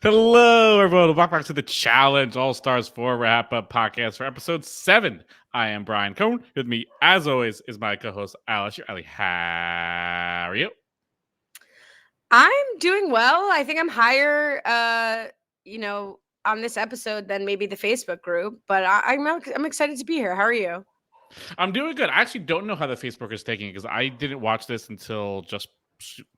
Hello, everyone. Welcome back to the Challenge All Stars 4 Wrap Up podcast for episode 7. I am Brian Cohen. With me, as always, is my co-host Ali Lasher. Ali, how are you? I'm doing well. I think I'm higher, on this episode than maybe the Facebook group, but I'm excited to be here. How are you? I'm doing good. I actually don't know how the Facebook is taking it because I didn't watch this until just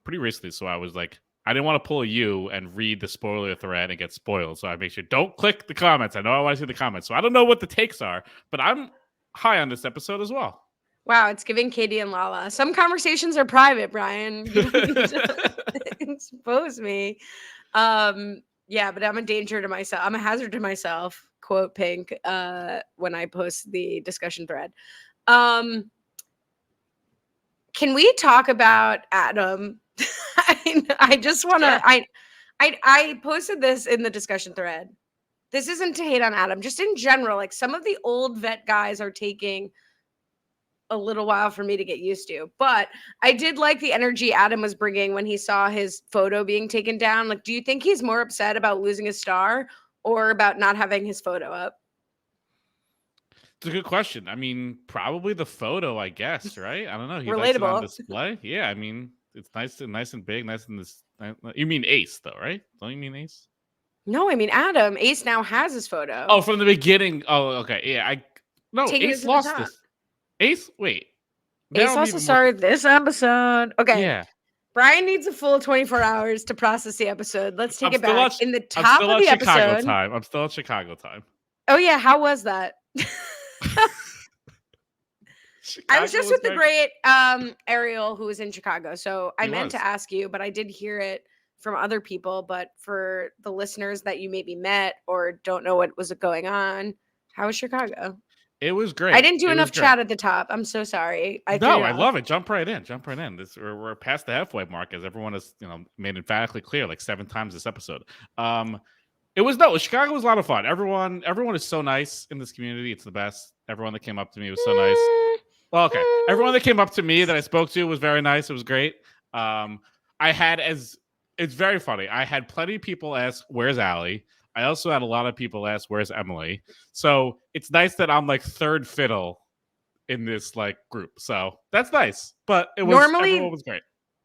pretty recently. So I was like, I didn't want to pull you and read the spoiler thread and get spoiled. So I make sure don't click the comments. I know I want to see the comments. So I don't know what the takes are, but I'm high on this episode as well. Wow, it's giving Katie and Lala. Some conversations are private, Brian. You don't need to expose me. Yeah, but I'm a danger to myself. I'm a hazard to myself. Quote Pink. When I post the discussion thread. Can we talk about Adam? I just want to. Sure. I posted this in the discussion thread. This isn't to hate on Adam, just in general. Like some of the old vet guys are taking a little while for me to get used to, but I did like the energy Adam was bringing when he saw his photo being taken down. Like, do you think he's more upset about losing his star or about not having his photo up? It's a good question. I mean, probably the photo, I guess, right? I don't know. He likes it on Relatable. display. Yeah, I mean, it's nice and big, nice and this. You mean Ace, though, right? Don't you mean Ace? No, I mean Adam. Ace now has his photo. Oh, from the beginning. Oh, okay. Yeah, no. Taking it Ace to the lost top. this. Ace, wait. Ace Now I'm also even more. started this episode. Okay. Yeah, Brian needs a full 24 hours to process the episode. Let's take I'm it still back. on. In the I'm top still of on the Chicago episode. time. I'm still on Chicago time. Oh, yeah. How was that? I was just with the great Ariel who was in Chicago. So I meant to ask you, but I did hear it from other people. But for the listeners that you maybe met or don't know what was going on, how was Chicago? It was great. I didn't do It was enough great. chat at the top. I'm so sorry. I threw No, it I off. love it. Jump right in. Jump right in. We're past the halfway mark, as everyone has made emphatically clear like 7 times this episode. Chicago was a lot of fun. Everyone is so nice in this community. It's the best. Everyone that came up to me was so nice. Well, okay. Everyone that came up to me that I spoke to was very nice. It was great. It's very funny. I had plenty of people ask, "Where's Allie?" I also had a lot of people ask, "Where's Emily?" So it's nice that I'm like third fiddle in this like group. So that's nice. But everyone was great.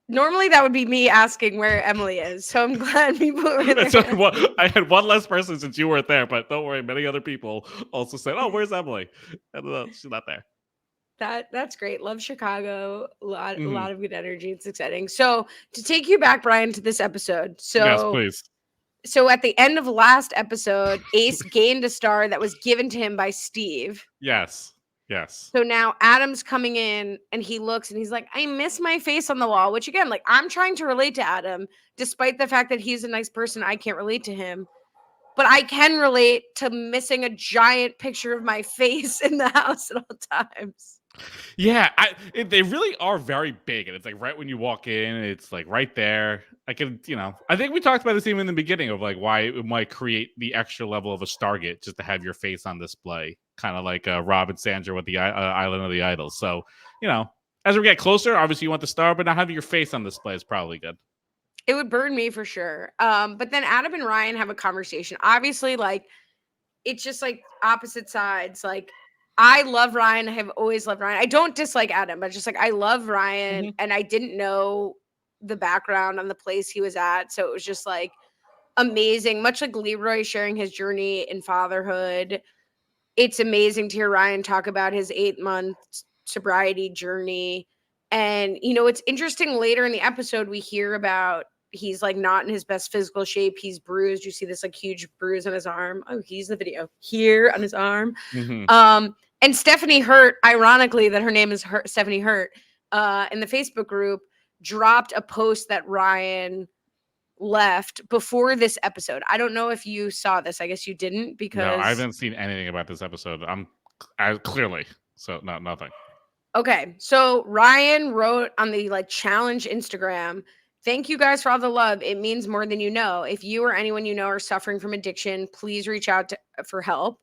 Normally that would be me asking where Emily is. So I'm glad people were there. So, I had one less person since you weren't there, but don't worry, many other people also said, "Oh, where's Emily?" And she's not there. That's great. Love Chicago. A lot Mhm. of good energy. It's exciting. So to take you back, Brian, to this episode. Yes, So please. at the end of last episode, Ace gained a star that was given to him by Steve. Yes. Yes. So now Adam's coming in and he looks and he's like, I miss my face on the wall, which again, like I'm trying to relate to Adam, despite the fact that he's a nice person. I can't relate to him. But I can relate to missing a giant picture of my face in the house at all times. Yeah, they really are very big, and it's like right when you walk in, it's like right there. I think we talked about this even in the beginning of like why it might create the extra level of a Stargate just to have your face on display, kind of like Rob and Sandra with the Island of the Idols. So, as we get closer, obviously you want the star, but not having your face on display is probably good. It would burn me for sure. But then Adam and Ryan have a conversation. Obviously, like it's just like opposite sides. Like I love Ryan. I have always loved Ryan. I don't dislike Adam, but just like I love Ryan, Mm-hmm. and I didn't know the background on the place he was at, so it was just like amazing. Much like Leroy sharing his journey in fatherhood, it's amazing to hear Ryan talk about his 8-month sobriety journey. And it's interesting. Later in the episode, we hear about he's like not in his best physical shape. He's bruised. You see this like huge bruise on his arm. Oh, he's the video here on his arm. Mm-hmm. And Stephanie Hurt, ironically, that her name is Stephanie Hurt, in the Facebook group, dropped a post that Ryan left before this episode. I don't know if you saw this. I guess you didn't because No, I haven't seen anything about this episode. I clearly so no nothing. Okay, so Ryan wrote on the like challenge Instagram, thank you guys for all the love. It means more than you know. If you or anyone you know are suffering from addiction, please reach out for help.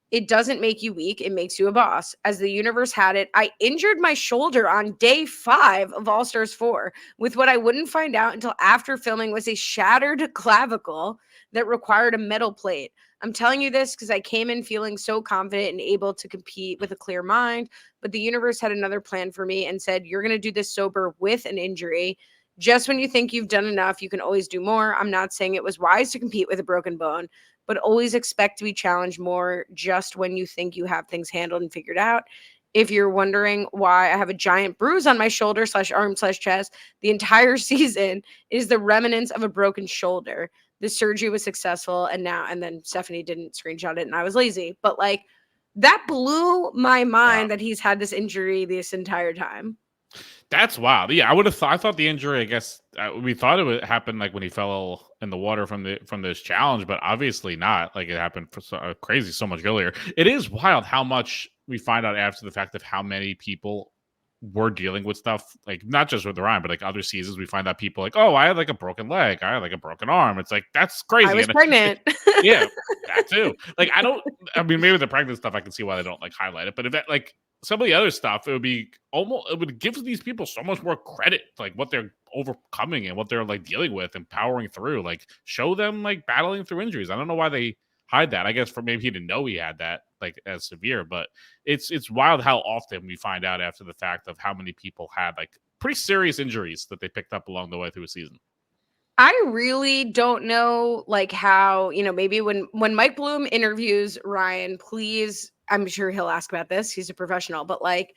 It doesn't make you weak, it makes you a boss. As the universe had it, I injured my shoulder on day 5 of All Stars 4 with what I wouldn't find out until after filming was a shattered clavicle that required a metal plate. I'm telling you this because I came in feeling so confident and able to compete with a clear mind, but the universe had another plan for me and said, you're going to do this sober with an injury. Just when you think you've done enough, you can always do more. I'm not saying it was wise to compete with a broken bone, but always expect to be challenged more just when you think you have things handled and figured out. If you're wondering why I have a giant bruise on my shoulder / arm / chest, the entire season is the remnants of a broken shoulder. The surgery was successful, and then Stephanie didn't screenshot it and I was lazy. But like that blew my mind Wow. that he's had this injury this entire time. That's wild. Yeah, I thought the injury. I guess we thought it would happen like when he fell in the water from this challenge, but obviously not. Like it happened for so much earlier. It is wild how much we find out after the fact of how many people were dealing with stuff, like not just with Ryan, but like other seasons. We find out people like, oh, I had like a broken leg, I had like a broken arm. It's like that's crazy. I was And pregnant. yeah, that too. Like I mean, maybe the pregnant stuff I can see why they don't like highlight it, but if that like some of the other stuff, it would give these people so much more credit, like what they're overcoming and what they're like dealing with and powering through. Like show them like battling through injuries. I don't know why they hide that. I guess for maybe he didn't know he had that like as severe, but it's wild how often we find out after the fact of how many people had like pretty serious injuries that they picked up along the way through a season. I really don't know like how, maybe when Mike Bloom interviews Ryan, please, I'm sure he'll ask about this. He's a professional, but like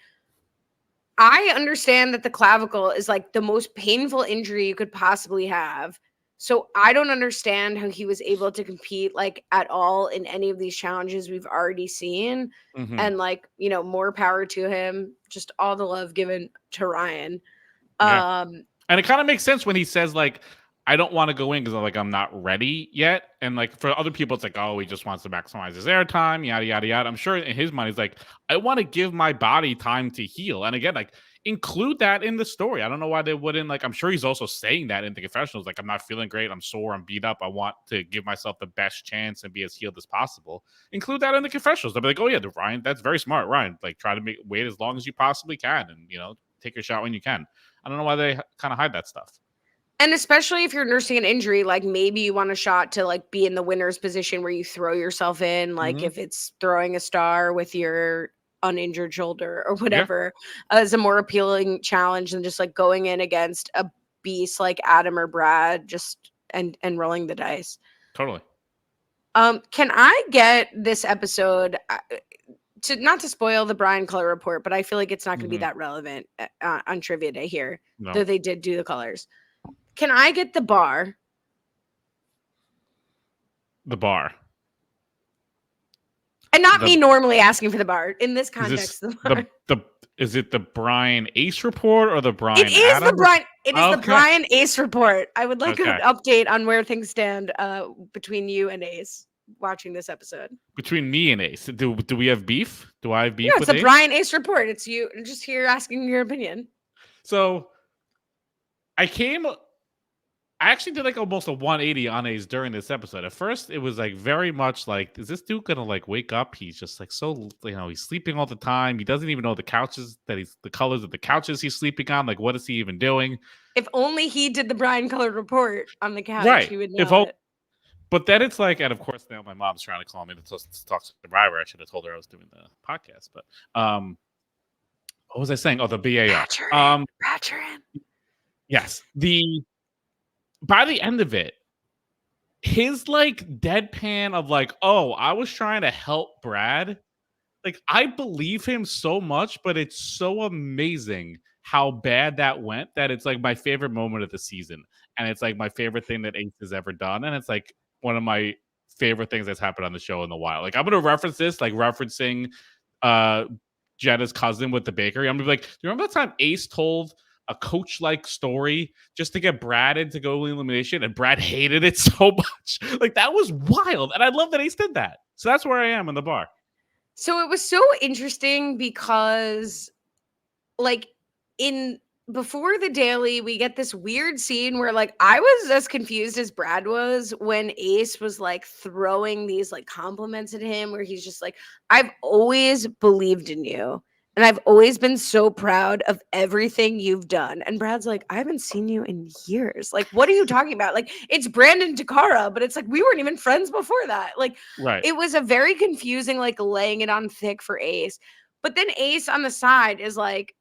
I understand that the clavicle is like the most painful injury you could possibly have. So I don't understand how he was able to compete like at all in any of these challenges we've already seen. Mm-hmm. And like, more power to him. Just all the love given to Ryan. Yeah. Um And it kind of makes sense when he says like, I don't want to go in because I'm not ready yet. And like for other people, it's like, oh, he just wants to maximize his airtime, yada yada yada. I'm sure in his mind, he's like, I want to give my body time to heal. And again, like include that in the story. I don't know why they wouldn't. Like, I'm sure he's also saying that in the confessionals. Like, I'm not feeling great. I'm sore. I'm beat up. I want to give myself the best chance and be as healed as possible. Include that in the confessionals. They'll be like, oh yeah, Ryan, that's very smart, Ryan. Like, try to wait as long as you possibly can, and take your shot when you can. I don't know why they kind of hide that stuff. And especially if you're nursing an injury, like maybe you want a shot to like be in the winner's position where you throw yourself in, like if it's throwing a star with your uninjured shoulder or whatever, as a more appealing challenge than just like going in against a beast like Adam or Brad, just and rolling the dice. Totally. Can I get this episode to not to spoil the Brian color report, but I feel like it's not going to be that relevant on trivia day here, though they did do the colors. Can I get the bar? The bar. And not me normally asking for the bar. In this context, the bar. Is it the Brian Ace report or the Brian It is Adam? the Brian Ace report. I would like an update on where things stand between you and Ace watching this episode. Between me and Ace. Do we have beef? Do I have beef with Ace? No, it's the Brian Ace report. It's you just here asking your opinion. So I actually did like almost a 180 on Ace during this episode. At first, it was like very much like, is this dude gonna like wake up? He's just like so, he's sleeping all the time. He doesn't even know the colors of the couches he's sleeping on. Like, what is he even doing? If only he did the Brian colored report on the couch, right? He would know it. But then it's like, and of course now my mom's trying to call me to talk to the driver. I should have told her I was doing the podcast. But what was I saying? Oh, the BAR. Patcherin. Yes. By the end of it, his like deadpan of like, oh, I was trying to help Brad. Like, I believe him so much, but it's so amazing how bad that went that it's like my favorite moment of the season. And it's like my favorite thing that Ace has ever done. And it's like one of my favorite things that's happened on the show in a while. Like, I'm going to reference this, like referencing Jenna's cousin with the bakery. I'm going to be like, do you remember that time Ace told a coach-like story just to get Brad into go elimination, and Brad hated it so much? Like, that was wild, and I love that Ace did that. So that's where I am in the bar. So it was so interesting because, like, in before the daily, we get this weird scene where like I was as confused as Brad was when Ace was like throwing these like compliments at him, where he's just like, I've always believed in you. And I've always been so proud of everything you've done. And Brad's like, I haven't seen you in years. Like, what are you talking about? Like, it's Brandon Takara, but it's like we weren't even friends before that. Like, Right. it was a very confusing, like laying it on thick for Ace. But then Ace on the side is like,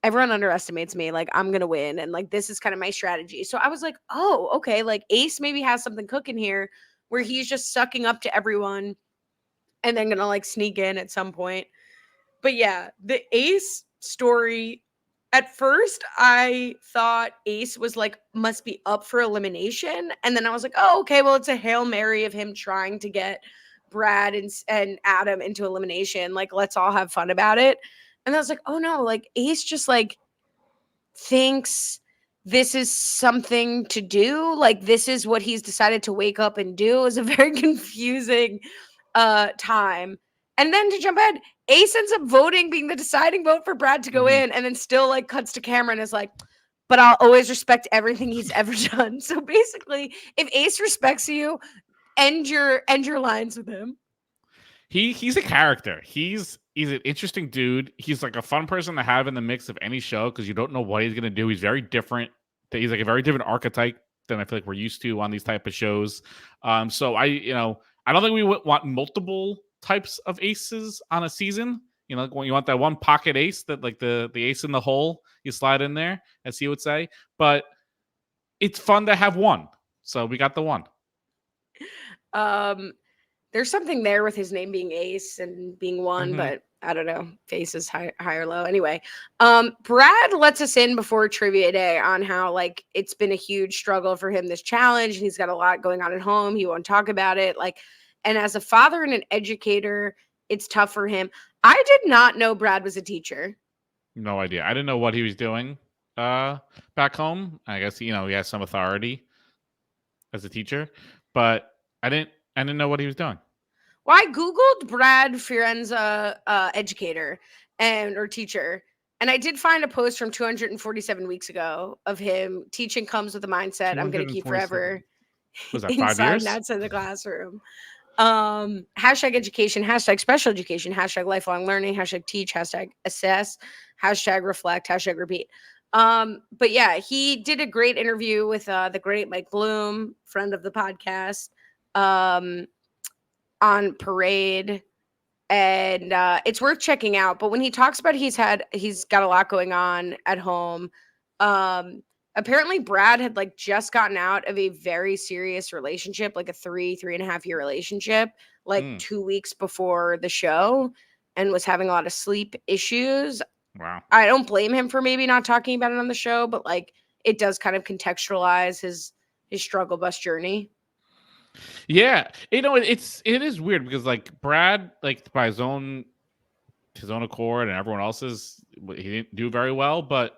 everyone underestimates me. Like, I'm gonna win, and like this is kind of my strategy. So I was like, oh, okay. Like Ace maybe has something cooking here, where he's just sucking up to everyone, and then gonna like sneak in at some point. But yeah, the Ace story. At first, I thought Ace was like must be up for elimination, and then I was like, oh, okay. Well, it's a hail mary of him trying to get Brad and Adam into elimination. Like, let's all have fun about it. And I was like, oh no, like Ace just like thinks this is something to do. Like this is what he's decided to wake up and do. Is a very confusing time. And then to jump ahead, Ace ends up voting, being the deciding vote for Brad to go in, and then still like cuts to camera and is like, but I'll always respect everything he's ever done. So basically, if Ace respects you, end your lines with him. He's a character. He's an interesting dude. He's like a fun person to have in the mix of any show because you don't know what he's gonna do. He's very different. He's like a very different archetype than I feel like we're used to on these type of shows. So I don't think we would want multiple types of aces on a season. You know, when you want that one pocket ace that like the ace in the hole, you slide in there, as he would say. But it's fun to have one. So we got the one. There's something there with his name being Ace and being one, but I don't know. Face is high or low. Anyway, Brad lets us in before trivia day on how like it's been a huge struggle for him, this challenge, and he's got a lot going on at home. He won't talk about it. Like, and as a father and an educator, it's tough for him. I did not know Brad was a teacher. No idea. I didn't know what he was doing back home. I guess he has some authority as a teacher, but I didn't know what he was doing. Well, I googled Brad Fiorenza educator or teacher, and I did find a post from 247 weeks ago of him teaching comes with a mindset I'm going to keep forever. Was that 5 inside years? and outside the classroom. Hashtag education, hashtag special education, hashtag lifelong learning, hashtag teach, hashtag assess, hashtag reflect, hashtag repeat. But yeah, he did a great interview with the great Mike Bloom, friend of the podcast, on Parade, and it's worth checking out. But when he talks about he's got a lot going on at home, apparently Brad had like just gotten out of a very serious relationship, like a 3.5 year relationship, like 2 weeks before the show, and was having a lot of sleep issues. Wow. I don't blame him for maybe not talking about it on the show, but like it does kind of contextualize his struggle bus journey. Yeah, it is weird because like Brad, like by his own accord and everyone else's, he didn't do very well, but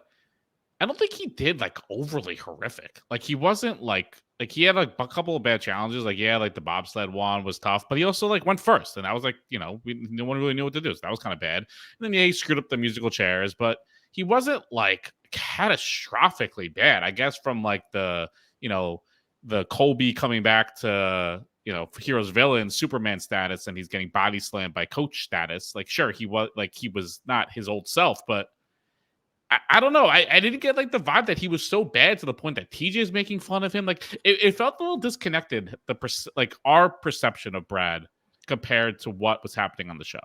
I don't think he did like overly horrific. Like he wasn't like he had like a couple of bad challenges. Like like the bobsled one was tough, but he also like went first, and that was like no one really knew what to do, so that was kind of bad. And then he screwed up the musical chairs, but he wasn't like catastrophically bad. I guess from like the the Colby coming back to Heroes Villain Superman status, and he's getting body slammed by Coach status. Like sure, he was not his old self, but I don't know. I didn't get like the vibe that he was so bad to the point that TJ is making fun of him. Like it felt a little disconnected. Our perception of Brad compared to what was happening on the show.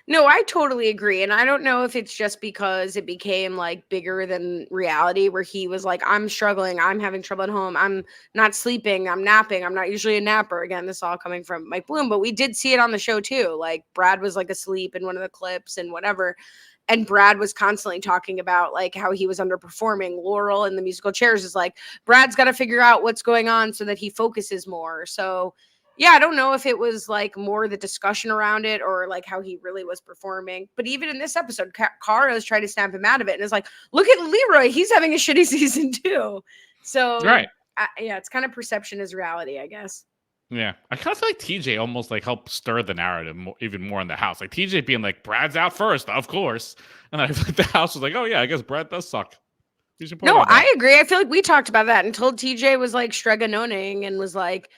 No, I totally agree. And I don't know if it's just because it became like bigger than reality, where he was like, I'm struggling. I'm having trouble at home. I'm not sleeping. I'm napping. I'm not usually a napper. Again, this is all coming from Mike Bloom, but we did see it on the show too. Like Brad was like asleep in one of the clips and whatever. And Brad was constantly talking about like how he was underperforming. Laurel in the musical chairs is like, Brad's got to figure out what's going on so that he focuses more. So yeah, I don't know if it was like more the discussion around it or like how he really was performing. But even in this episode, Kara's trying to snap him out of it. And it's like, look at Leroy. He's having a shitty season too. So right. Yeah, it's kind of perception is reality, I guess. Yeah, I kind of feel like TJ almost like helped stir the narrative even more in the house. Like TJ being like, Brad's out first, of course. And I feel like the house was like, oh yeah, I guess Brad does suck. You should point No, out that. I agree. I feel like we talked about that until TJ was like Streganoning and was like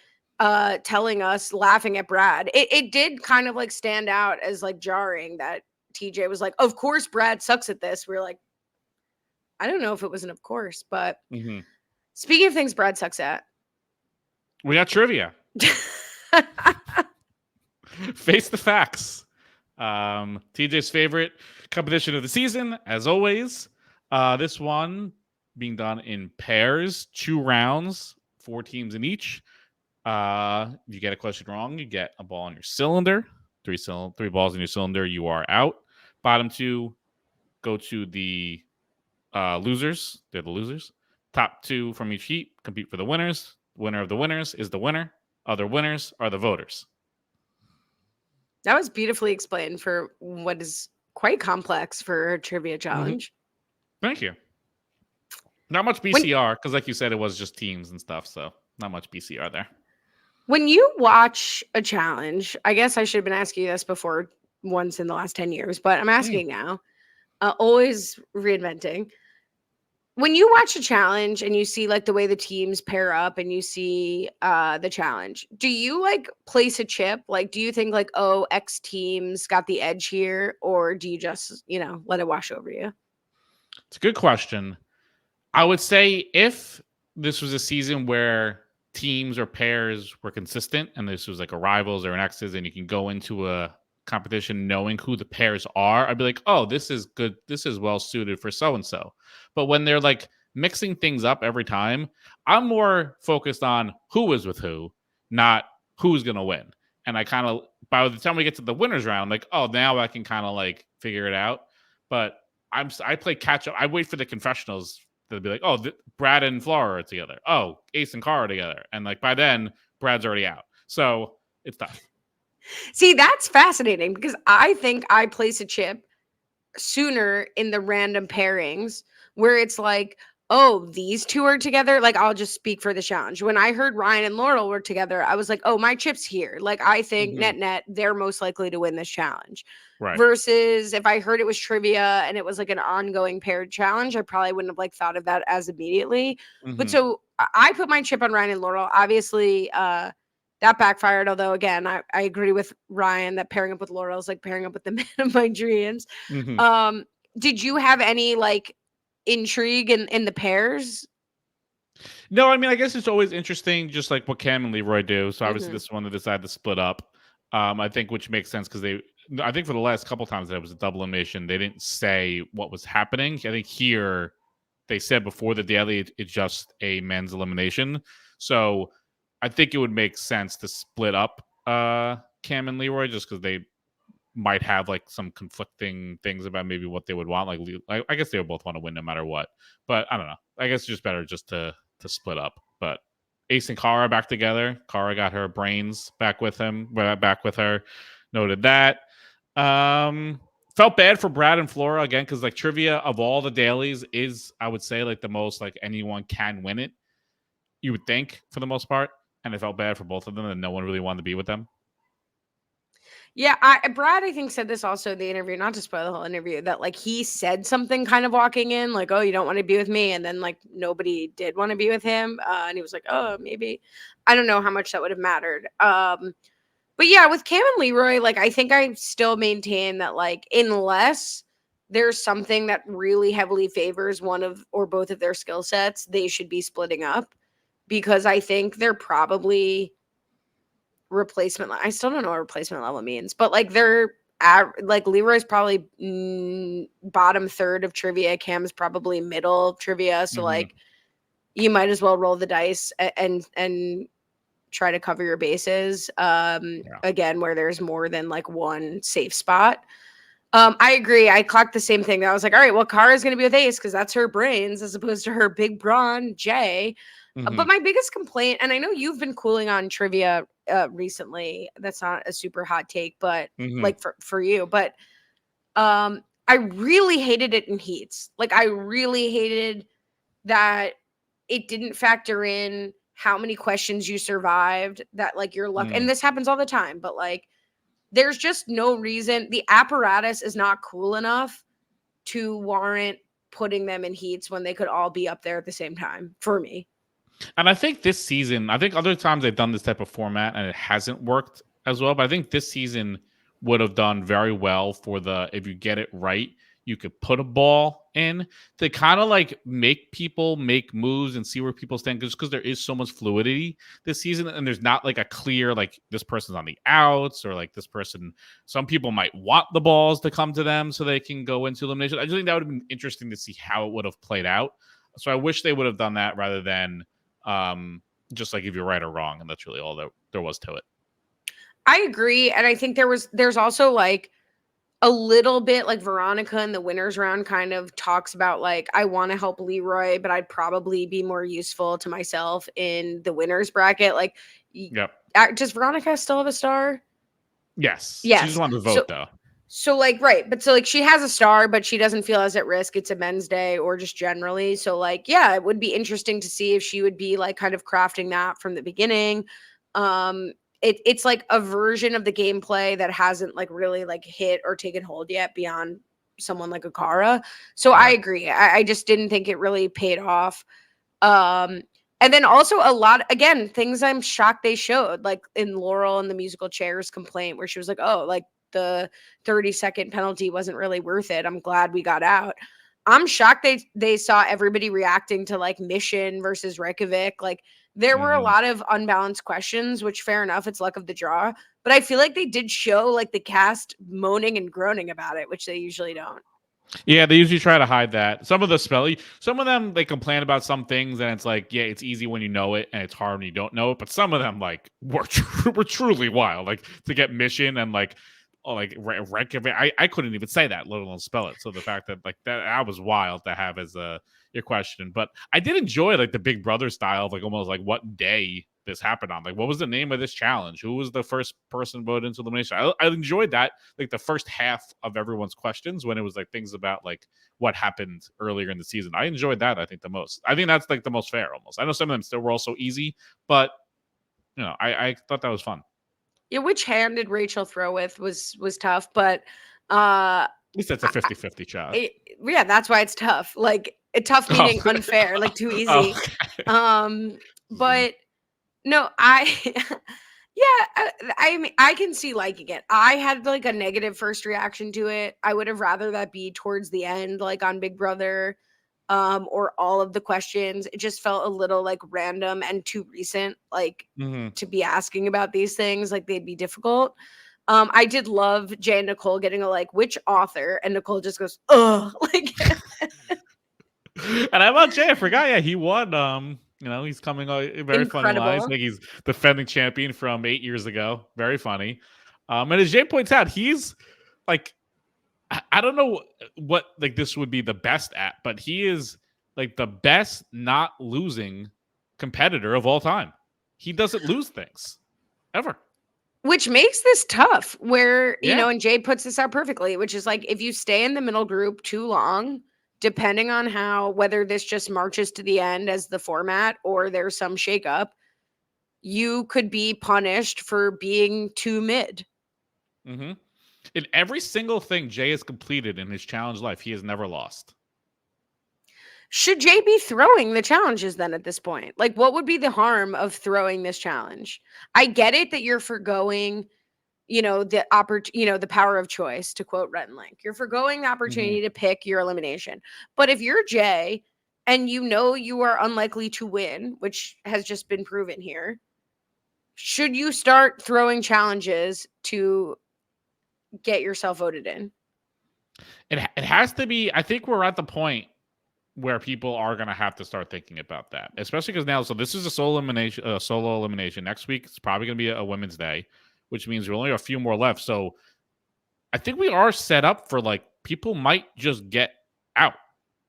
telling us, laughing at Brad. It did kind of like stand out as like jarring that TJ was like, of course Brad sucks at this. We are like, I don't know if it was an of course, but speaking of things Brad sucks at. We got trivia. Face the facts. TJ's favorite competition of the season, as always. This one being done in pairs, 2 rounds, 4 teams in each. If you get a question wrong, you get a ball in your cylinder. 3 balls in your cylinder, you are out. Bottom 2 go to the losers. They're the losers. Top 2 from each heat compete for the winners. Winner of the winners is the winner. Other winners are the voters. That was beautifully explained for what is quite complex for a trivia challenge. Thank you. Not much BCR, because like you said, it was just teams and stuff, so not much BCR there. When you watch a challenge, I guess I should have been asking you this before once in the last 10 years, but I'm asking now, always reinventing. When you watch a challenge and you see like the way the teams pair up and you see the challenge, do you like place a chip? Like, do you think like, oh, X teams got the edge here? Or do you just, let it wash over you? It's a good question. I would say if this was a season where teams or pairs were consistent and this was like a rivals or an X's and you can go into a competition knowing who the pairs are, I'd be like, oh, this is good. This is well suited for so-and-so. But when they're like mixing things up every time, I'm more focused on who is with who, not who's going to win. And I kind of, by the time we get to the winners round, like, oh, now I can kind of like figure it out. But I play catch up. I wait for the confessionals. They'll be like, oh, Brad and Flora are together. Oh, Ace and Cara are together. And like by then, Brad's already out. So it's tough. See, that's fascinating because I think I place a chip sooner in the random pairings where it's like, oh, these 2 are together. Like, I'll just speak for the challenge. When I heard Ryan and Laurel were together, I was like, oh, my chip's here. Like, I think net, they're most likely to win this challenge. Right. Versus if I heard it was trivia and it was like an ongoing paired challenge, I probably wouldn't have like thought of that as immediately. But so I put my chip on Ryan and Laurel. Obviously, that backfired. Although again, I agree with Ryan that pairing up with Laurel is like pairing up with the man of my dreams. Did you have any like intrigue in the pairs? No, I mean, I guess it's always interesting, just like what Cam and Leroy do. So obviously, this one they decided to split up. I think which makes sense because I think for the last couple times that it was a double elimination, they didn't say what was happening. I think here they said before the daily it's just a men's elimination. So I think it would make sense to split up Cam and Leroy just because they might have like some conflicting things about maybe what they would want. Like I guess they would both want to win no matter what. But I don't know. I guess it's just better just to split up. But Ace and Cara back together. Cara got her brains back with her. Noted that. Felt bad for Brad and Flora again because like trivia of all the dailies is, I would say, like the most like anyone can win it. You would think for the most part, and it felt bad for both of them, and no one really wanted to be with them. Yeah, Brad, I think, said this also in the interview, not to spoil the whole interview, that like he said something kind of walking in, like, oh, you don't want to be with me. And then like nobody did want to be with him. And he was like, oh, maybe. I don't know how much that would have mattered. But yeah, with Cam and Leroy, like I think I still maintain that like unless there's something that really heavily favors one of or both of their skill sets, they should be splitting up because I think they're probably replacement. I still don't know what replacement level means, but like they're like Leroy's probably bottom third of trivia. Cam's probably middle of trivia. So like you might as well roll the dice and try to cover your bases. Again, where there's more than like one safe spot. I agree. I clocked the same thing. I was like, all right, well, Kara's going to be with Ace because that's her brains as opposed to her big brawn, Jay. But my biggest complaint, and I know you've been cooling on trivia recently. That's not a super hot take, but like for you. But I really hated it in heats. Like I really hated that it didn't factor in how many questions you survived. That like your luck, and this happens all the time. But like, there's just no reason. The apparatus is not cool enough to warrant putting them in heats when they could all be up there at the same time for me. And I think this season, I think other times they've done this type of format and it hasn't worked as well. But I think this season would have done very well for if you get it right, you could put a ball in to kind of like make people make moves and see where people stand. Just because there is so much fluidity this season and there's not like a clear, like this person's on the outs or like this person, some people might want the balls to come to them so they can go into elimination. I just think that would have been interesting to see how it would have played out. So I wish they would have done that rather than just like if you're right or wrong, and that's really all that there was to it. I agree, and I think there's also like a little bit like Veronica in the winners round kind of talks about like, I want to help Leroy, but I'd probably be more useful to myself in the winners bracket. Like, Yep. Does Veronica still have a star? Yes. She Yes. just wanted to vote though. So like, right. But so like she has a star, but she doesn't feel as at risk. It's a men's day or just generally. So like, yeah, it would be interesting to see if she would be like kind of crafting that from the beginning. It's like a version of the gameplay that hasn't like really like hit or taken hold yet beyond someone like Akara. So I agree. I just didn't think it really paid off. And then also a lot, again, things I'm shocked they showed, like in Laurel and the musical chairs complaint, where she was like, oh, like the 30-second penalty wasn't really worth it. I'm glad we got out. I'm shocked they saw everybody reacting to like Mission versus Reykjavik. Like there were a lot of unbalanced questions, which fair enough, it's luck of the draw. But I feel like they did show like the cast moaning and groaning about it, which they usually don't. Yeah, they usually try to hide that. Some of them they complain about some things, and it's like, yeah, it's easy when you know it, and it's hard when you don't know it. But some of them like were truly wild, like to get Mission and like, oh, like Reykjavik. I couldn't even say that, let alone spell it. So the fact that like that was wild to have as your question. But I did enjoy like the Big Brother style of like almost like what day this happened on. Like, what was the name of this challenge? Who was the first person voted into elimination? I enjoyed that, like the first half of everyone's questions when it was like things about like what happened earlier in the season. I enjoyed that, I think, the most. I think that's like the most fair almost. I know some of them still were also easy, but you know, I thought that was fun. Yeah, which hand did Rachel throw with was tough, but at least that's a 50-50 shot. Yeah, that's why it's tough. Like tough meaning unfair, like too easy. Okay. But no, yeah, I mean, I can see liking it. I had like a negative first reaction to it. I would have rather that be towards the end, like on Big Brother, or all of the questions. It just felt a little like random and too recent, like to be asking about these things, like they'd be difficult. I did love Jay and Nicole getting a like, which author? And Nicole just goes, ugh, like. And how about Jay? I forgot. Yeah, he won. You know, he's coming very funny lines. Like he's defending champion from 8 years ago. Very funny. And as Jay points out, he's like, I don't know what like this would be the best at, but he is like the best not losing competitor of all time. He doesn't lose things ever. Which makes this tough where, you know, and Jay puts this out perfectly, which is like, if you stay in the middle group too long, depending on whether this just marches to the end as the format or there's some shakeup, you could be punished for being too mid. In every single thing Jay has completed in his challenge life, he has never lost. Should Jay be throwing the challenges then at this point? Like, what would be the harm of throwing this challenge? I get it that you're forgoing, the power of choice, to quote Rhett and Link. You're forgoing the opportunity to pick your elimination. But if you're Jay and you know you are unlikely to win, which has just been proven here, should you start throwing challenges to get yourself voted in? It has to be. I think we're at the point where people are going to have to start thinking about that, especially because now, so this is a solo elimination. Next week, it's probably going to be a women's day, which means we're only a few more left. So I think we are set up for like people might just get out.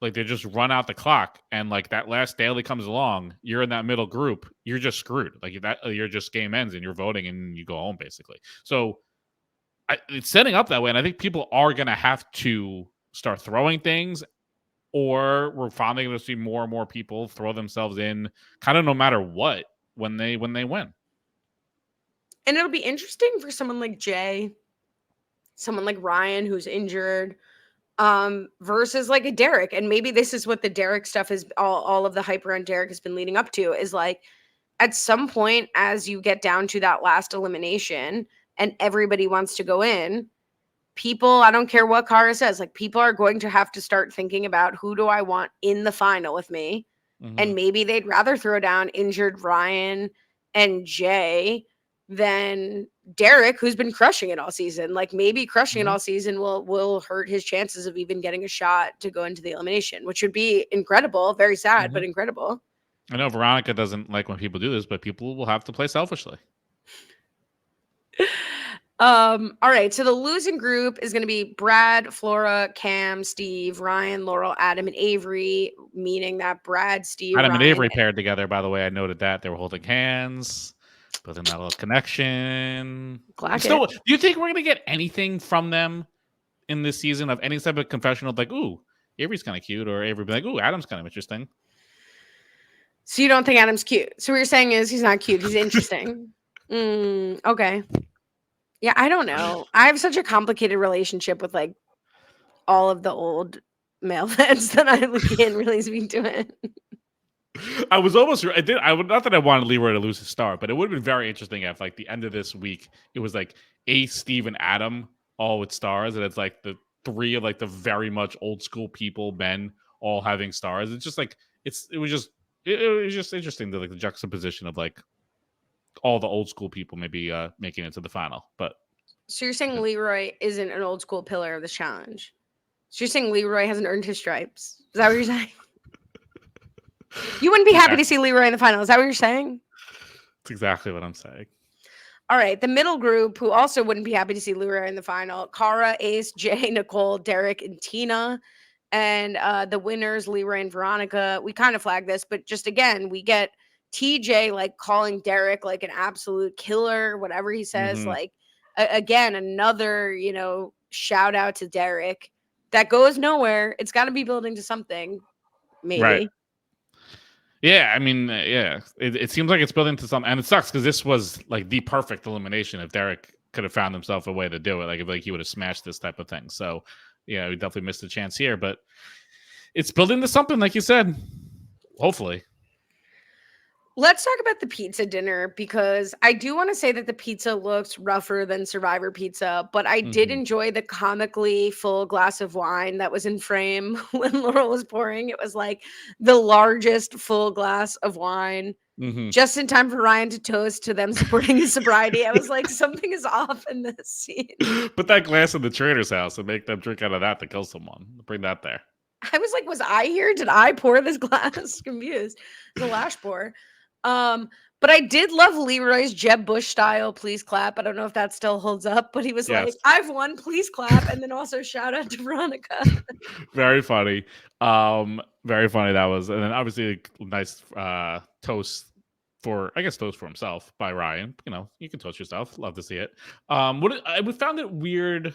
Like they just run out the clock, and like that last daily comes along, you're in that middle group, you're just screwed. Like you're just game ends and you're voting and you go home basically. So it's setting up that way, and I think people are going to have to start throwing things, or we're finally going to see more and more people throw themselves in, kind of no matter what, when they win. And it'll be interesting for someone like Jay, someone like Ryan who's injured, versus like a Derek. And maybe this is what the Derek stuff is, all of the hype around Derek has been leading up to, is like at some point as you get down to that last elimination and everybody wants to go in, people, I don't care what Kara says, like people are going to have to start thinking about who do I want in the final with me. And maybe they'd rather throw down injured Ryan and Jay than Derek, who's been crushing it all season. Like maybe crushing it all season will hurt his chances of even getting a shot to go into the elimination, which would be incredible. Very sad, but incredible. I know Veronica doesn't like when people do this, but people will have to play selfishly. All right. So the losing group is going to be Brad, Flora, Cam, Steve, Ryan, Laurel, Adam, and Avery, meaning that Brad, Steve, Adam Ryan, and Avery paired together, by the way. I noted that. They were holding hands, building that little connection. Do you think we're going to get anything from them in this season of any type of confessional? Like, ooh, Avery's kind of cute, or Avery be like, ooh, Adam's kind of interesting. So you don't think Adam's cute? So what you're saying is he's not cute. He's interesting. Okay. Yeah, I don't know. I have such a complicated relationship with like all of the old male vets that I can't really speak to it. I was almost. I would not that I wanted Leroy to lose his star, but it would have been very interesting if, like, the end of this week, it was like Ace, Steve, and Adam all with stars, and it's like the three of like the very much old school people, men, all having stars. It's just like it was just interesting the juxtaposition of like all the old school people maybe making it to the final. But so you're saying Leroy isn't an old school pillar of this challenge? So you're saying Leroy hasn't earned his stripes? Is that what you're saying? You wouldn't be happy to see Leroy in the final. Is that what you're saying? That's exactly what I'm saying. All right. The middle group, who also wouldn't be happy to see Leroy in the final: Kara, Ace, Jay, Nicole, Derek, and Tina. And the winners, Leroy and Veronica. We kind of flagged this, but just again, we get TJ like calling Derek like an absolute killer, whatever he says. Like, again, another, shout out to Derek that goes nowhere. It's got to be building to something, maybe. Right. Yeah, I mean, yeah, it seems like it's building to something, and it sucks because this was like the perfect elimination. If Derek could have found himself a way to do it, like he would have smashed this type of thing. So, yeah, we definitely missed a chance here, but it's building to something, like you said. Hopefully. Let's talk about the pizza dinner, because I do want to say that the pizza looks rougher than Survivor pizza, but I did enjoy the comically full glass of wine that was in frame when Laurel was pouring. It was like the largest full glass of wine, just in time for Ryan to toast to them supporting his sobriety. I was like, something is off in this scene. Put that glass in the trader's house and make them drink out of that to kill someone. Bring that there. I was like, was I here? Did I pour this glass? Confused. The lash pour. But I did love Leroy's Jeb Bush style please clap. I don't know if that still holds up, but he was like, I've won, please clap, and then also shout out to Veronica. Very funny. Very funny that was. And then obviously a nice toast for himself by Ryan. You can toast yourself. Love to see it. We found it weird.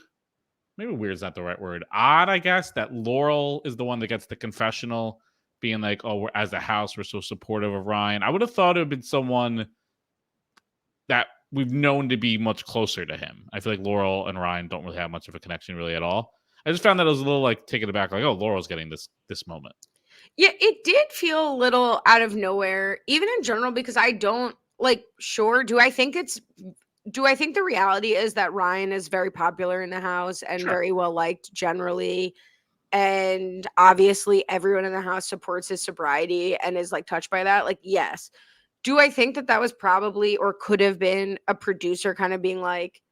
Maybe weird is not the right word. Odd, I guess, that Laurel is the one that gets the confessional, being like, oh, as a house, we're so supportive of Ryan. I would have thought it would have been someone that we've known to be much closer to him. I feel like Laurel and Ryan don't really have much of a connection really at all. I just found that it was a little like taken aback, like, oh, Laurel's getting this moment. Yeah, it did feel a little out of nowhere, even in general, because I don't sure. Do I think the reality is that Ryan is very popular in the house and very well liked generally. And obviously everyone in the house supports his sobriety and is like touched by that. Like, yes. Do I think that was probably or could have been a producer kind of being like,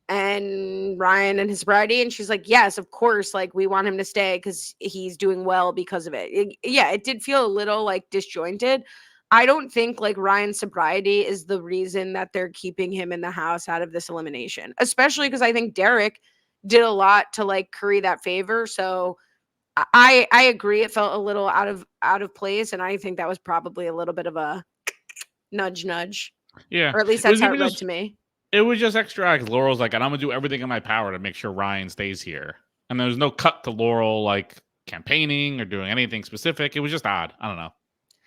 and Ryan and his sobriety? And she's like, yes, of course. Like, we want him to stay because he's doing well because of it. It did feel a little like disjointed. I don't think like Ryan's sobriety is the reason that they're keeping him in the house out of this elimination, especially because I think Derek did a lot to like curry that favor. So I agree. It felt a little out of place. And I think that was probably a little bit of a nudge. Yeah. Or at least that's how it read to me. It was just extra. Like, Laurel's like, and I'm going to do everything in my power to make sure Ryan stays here. And there's no cut to Laurel like campaigning or doing anything specific. It was just odd. I don't know.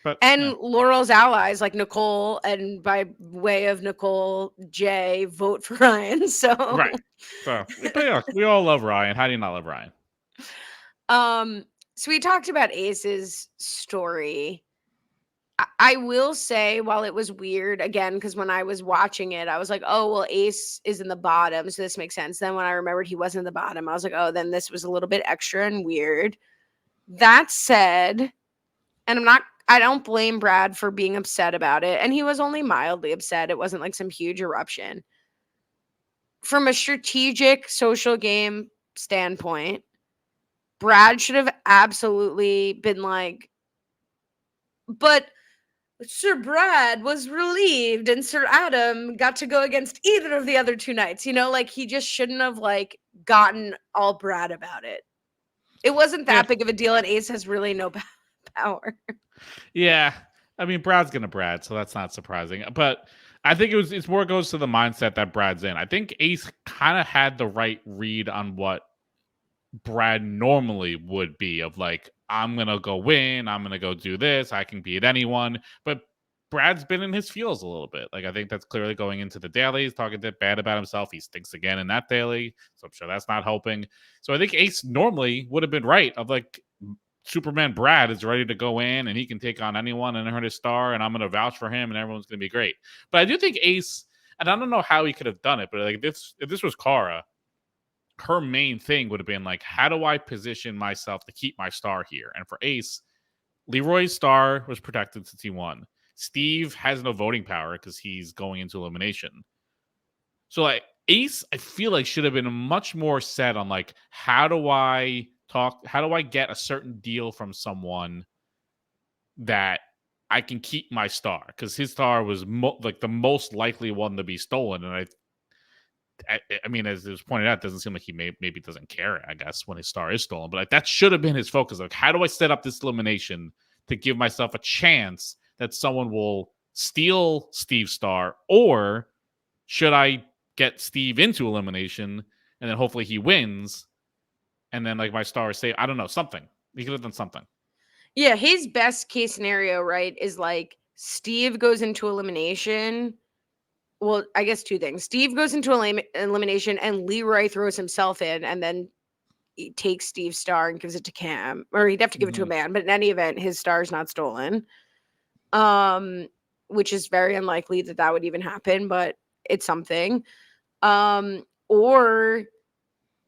But, Laurel's allies like Nicole, and by way of Nicole, Jay, vote for Ryan. So right. So, but yeah, we all love Ryan. How do you not love Ryan? So we talked about Ace's story. I will say, while it was weird, again, because when I was watching it, I was like, oh, well, Ace is in the bottom, so this makes sense. Then when I remembered he wasn't in the bottom, I was like, oh, then this was a little bit extra and weird. That said, and I don't blame Brad for being upset about it. And he was only mildly upset. It wasn't like some huge eruption. From a strategic social game standpoint, Brad should have absolutely been like, but Sir Brad was relieved and Sir Adam got to go against either of the other two knights. Like he just shouldn't have like gotten all Brad about it. It wasn't Yeah. that big of a deal, and Ace has really no power. Yeah. I mean, Brad's gonna Brad, so that's not surprising. But I think it's more goes to the mindset that Brad's in. I think Ace kind of had the right read on what Brad normally would be of like, I'm gonna go win, I'm gonna go do this, I can beat anyone. But Brad's been in his feels a little bit. Like I think that's clearly going into the dailies, talking a bit bad about himself. He stinks again in that daily, so I'm sure that's not helping. So I think Ace normally would have been right of like Superman Brad is ready to go in and he can take on anyone and earn his star, and I'm gonna vouch for him and everyone's gonna be great. But I do think Ace, and I don't know how he could have done it, but like if this was Kara, her main thing would have been like, how do I position myself to keep my star here? And for Ace, Leroy's star was protected since he won. Steve has no voting power because he's going into elimination. So like Ace, I feel like should have been much more set on like, how do I get a certain deal from someone that I can keep my star? Because his star was like the most likely one to be stolen, and I mean, as it was pointed out, it doesn't seem like he maybe doesn't care, I guess, when his star is stolen. But like that should have been his focus. Like, how do I set up this elimination to give myself a chance that someone will steal Steve's star, or should I get Steve into elimination and then hopefully he wins, and then like my star is safe? I don't know, something. He could have done something. Yeah, his best case scenario, right, is like Steve goes into elimination. Well, I guess two things. Steve goes into elimination and Leroy throws himself in and then he takes Steve's star and gives it to Cam. Or he'd have to give it to a man, but in any event, his star is not stolen. Which is very unlikely that would even happen, but it's something. Or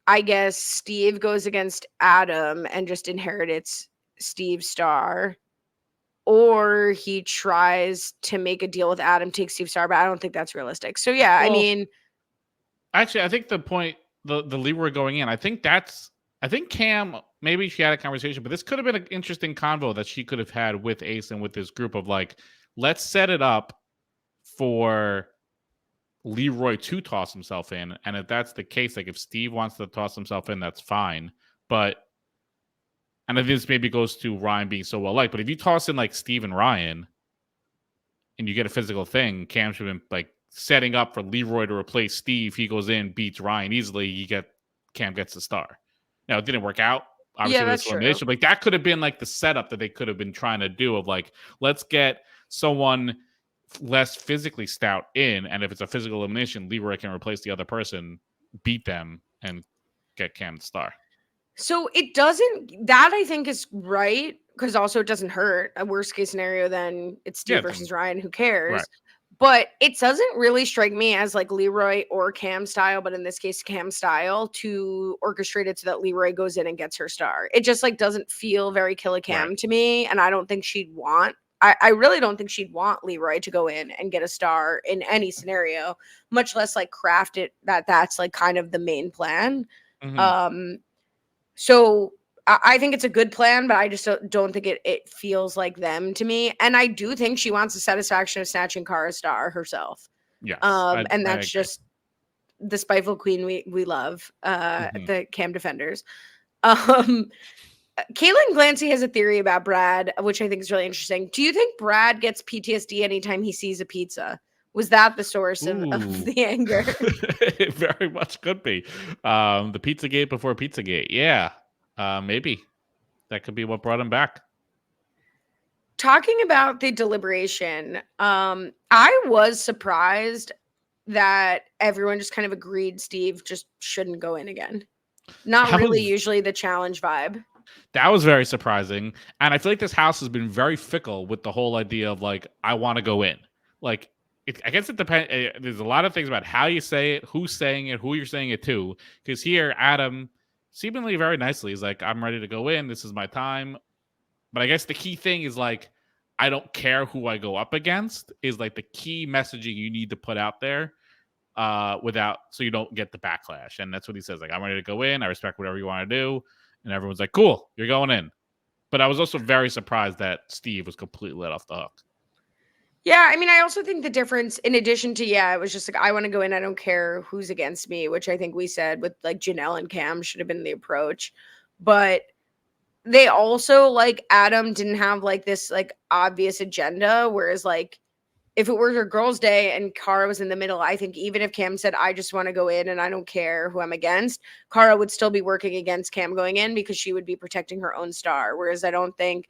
I guess Steve goes against Adam and just inherits Steve's star. Or he tries to make a deal with Adam, take Steve's star, but I don't think that's realistic. So yeah, Well, I mean, actually, I think the point, the Leroy going in, I think Cam, maybe she had a conversation, but this could have been an interesting convo that she could have had with Ace and with this group of like, let's set it up for Leroy to toss himself in. And if that's the case, like if Steve wants to toss himself in, that's fine. But, and this maybe goes to Ryan being so well liked, but if you toss in like Steve and Ryan and you get a physical thing, Cam should have been like setting up for Leroy to replace Steve. He goes in, beats Ryan easily. Cam gets the star. Now it didn't work out. Obviously, yeah, with this elimination, but like that could have been like the setup that they could have been trying to do of like, let's get someone less physically stout in, and if it's a physical elimination, Leroy can replace the other person, beat them, and get Cam the star. So it doesn't, that I think is right, because also it doesn't hurt. A worst case scenario, then it's Steve versus Ryan, who cares? Right. But it doesn't really strike me as like Leroy or Cam style, but in this case, Cam style, to orchestrate it so that Leroy goes in and gets her star. It just like doesn't feel very Kill Cam to me, and I don't think she'd want. I really don't think she'd want Leroy to go in and get a star in any scenario, much less like craft it that's like kind of the main plan. So I think it's a good plan, but I just don't think it feels like them to me. And I do think she wants the satisfaction of snatching Kara's star herself. Yes. And that's just the spiteful queen we love, the Cam defenders. Caitlin Glancy has a theory about Brad, which I think is really interesting. Do you think Brad gets PTSD anytime he sees a pizza? Was that the source of the anger? It very much could be. The Pizzagate before Pizzagate. Yeah, maybe. That could be what brought him back. Talking about the deliberation, I was surprised that everyone just kind of agreed Steve just shouldn't go in again. Not really usually the challenge vibe. That was very surprising. And I feel like this house has been very fickle with the whole idea of like, I want to go in. Like, I guess it depends. There's a lot of things about how you say it, who's saying it, who you're saying it to. Because here, Adam, seemingly very nicely, is like, I'm ready to go in. This is my time. But I guess the key thing is like, I don't care who I go up against, is like the key messaging you need to put out there without, so you don't get the backlash. And that's what he says. Like, I'm ready to go in. I respect whatever you want to do. And everyone's like, cool, you're going in. But I was also very surprised that Steve was completely let off the hook. Yeah, I mean, I also think the difference, in addition to, it was just like, I want to go in, I don't care who's against me, which I think we said with like Janelle and Cam should have been the approach. But they also, like, Adam didn't have like this like obvious agenda, whereas like if it were her girls' day and Cara was in the middle, I think even if Cam said, I just want to go in and I don't care who I'm against, Cara would still be working against Cam going in because she would be protecting her own star. Whereas I don't think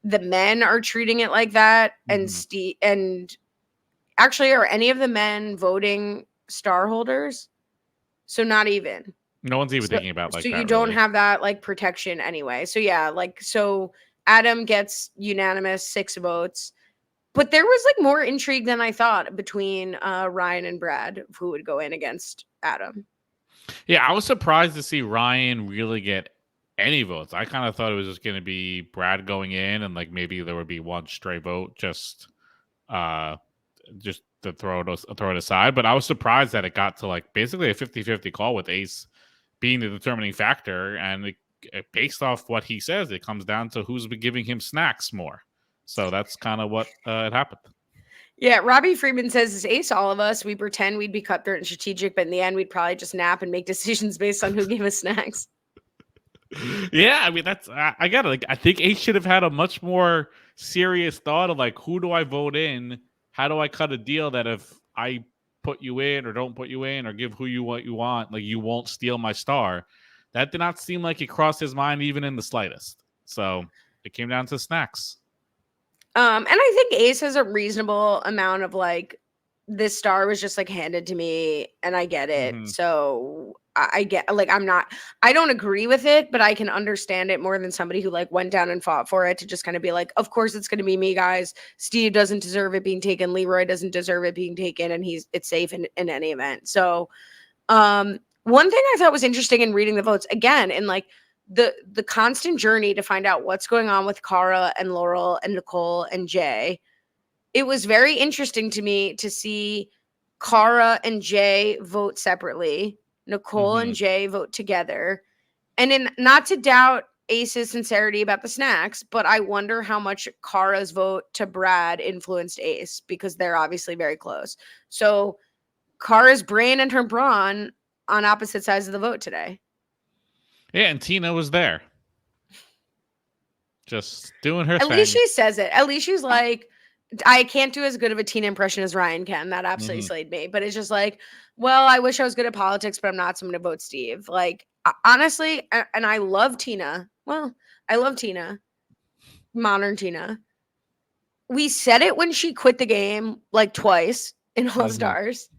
the men are treating it like that. And Steve, and actually, are any of the men voting star holders? So not even. No one's even thinking about like so that. You don't really have that like protection anyway. So yeah, like, so Adam gets unanimous 6 votes. But there was like more intrigue than I thought between Ryan and Brad, who would go in against Adam. Yeah, I was surprised to see Ryan really get any votes. I kind of thought it was just going to be Brad going in, and like maybe there would be one stray vote just to throw it aside. But I was surprised that it got to like basically a 50-50 call with Ace being the determining factor, and based off what he says, it comes down to who's been giving him snacks more. So that's kind of what had happened. Yeah, Robbie Freeman says, "It's Ace all of us. We pretend we'd be cutthroat and strategic, but in the end, we'd probably just nap and make decisions based on who gave us snacks." Yeah, I mean, that's I get it. Like, I think Ace should have had a much more serious thought of like, who do I vote in? How do I cut a deal that if I put you in or don't put you in or give who you what you want, like you won't steal my star? That did not seem like it crossed his mind even in the slightest. So it came down to snacks. And I think Ace has a reasonable amount of like, this star was just like handed to me and I get it. Mm-hmm. So I get, like, I don't agree with it, but I can understand it more than somebody who like went down and fought for it to just kind of be like, of course it's going to be me, guys. Steve doesn't deserve it being taken. Leroy doesn't deserve it being taken, and it's safe in any event. So one thing I thought was interesting in reading the votes again, and like the constant journey to find out what's going on with Cara and Laurel and Nicole and Jay, it was very interesting to me to see Cara and Jay vote separately, Nicole and Jay vote together. And not to doubt Ace's sincerity about the snacks, but I wonder how much Cara's vote to Brad influenced Ace, because they're obviously very close. So Cara's brain and her brawn on opposite sides of the vote today. Yeah, and Tina was there. Just doing her thing. At least she says it. At least she's like, I can't do as good of a Tina impression as Ryan can. That absolutely slayed me. But it's just like, well, I wish I was good at politics, but I'm not, so I'm going to vote Steve. Like, honestly, and I love Tina. Well, I love Tina. Modern Tina. We said it when she quit the game like twice in All Stars.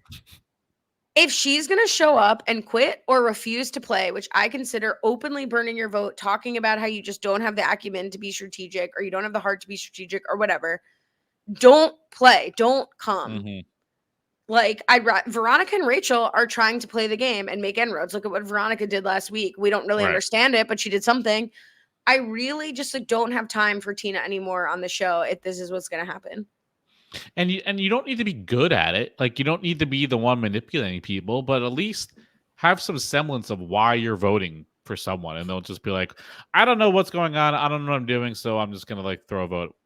If she's going to show up and quit or refuse to play, which I consider openly burning your vote, talking about how you just don't have the acumen to be strategic, or you don't have the heart to be strategic, or whatever, don't play. Don't come. Like, Veronica and Rachel are trying to play the game and make inroads. Look at what Veronica did last week. We don't really understand it, but she did something. I really just like don't have time for Tina anymore on the show if this is what's going to happen. And you don't need to be good at it. Like, you don't need to be the one manipulating people, but at least have some semblance of why you're voting for someone. And they'll just be like, I don't know what's going on. I don't know what I'm doing. So I'm just going to like throw a vote